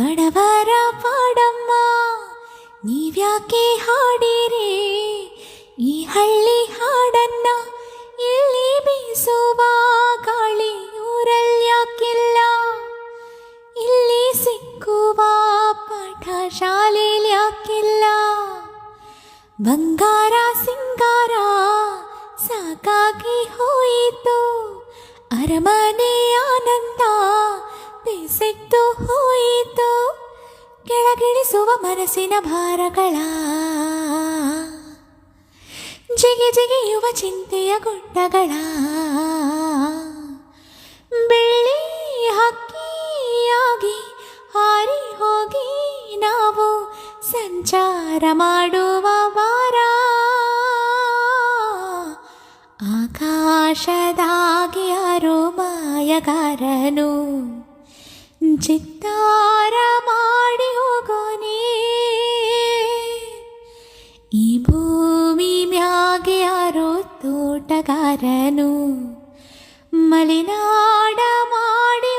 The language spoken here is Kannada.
ಬಡವರ ಪಾಡಮ್ಮ ನೀವ್ಯಾಕೆ ಹಾಡಿರಿ ಈ ಹಳ್ಳಿ ಹಾಡನ್ನ ಇಲ್ಲಿ ಬೀಸುವ ಗಾಳಿ ಊರಲ್ಯಾಕಿಲ್ಲ ಇಲ್ಲಿ ಸಿಕ್ಕುವ ಪಾಠ ಶಾಲೆಲ್ಯಾಕಿಲ್ಲ ಬಂಗಾರ ಸಿಂಗಾರ ಸಾಕಾಗಿ ಹೋಯಿತು ಅರಮನೆ ಆನಂದ ಬೇಸೆತ್ತು ಹೋಯಿತು ಕೆಳಗಿಳಿಸುವ ಮನಸ್ಸಿನ ಭಾರಗಳ ಜಿಗಿ ಜಿಗಿಯುವ ಚಿಂತೆಯ ಗುಡ್ಡಗಳ ಬೆಳ್ಳಿ ಹಕ್ಕಿಯಾಗಿ ಹಾರಿ ಹೋಗಿ ನಾವು ಸಂಚಾರ ಮಾಡುವ ವಾರ ಆಕಾಶದಾಗಿ ಯಾರೋ ಮಾಯಗಾರನು ಚಿತ್ತಾರ ಮಾಡಿ ಹೋಗೋನೇ ಈ ಭೂಮಿ ಮ್ಯಾಗೆ ಯಾರೋ ತೋಟಗಾರನು ಮಲೆನಾಡ ಮಾಡಿ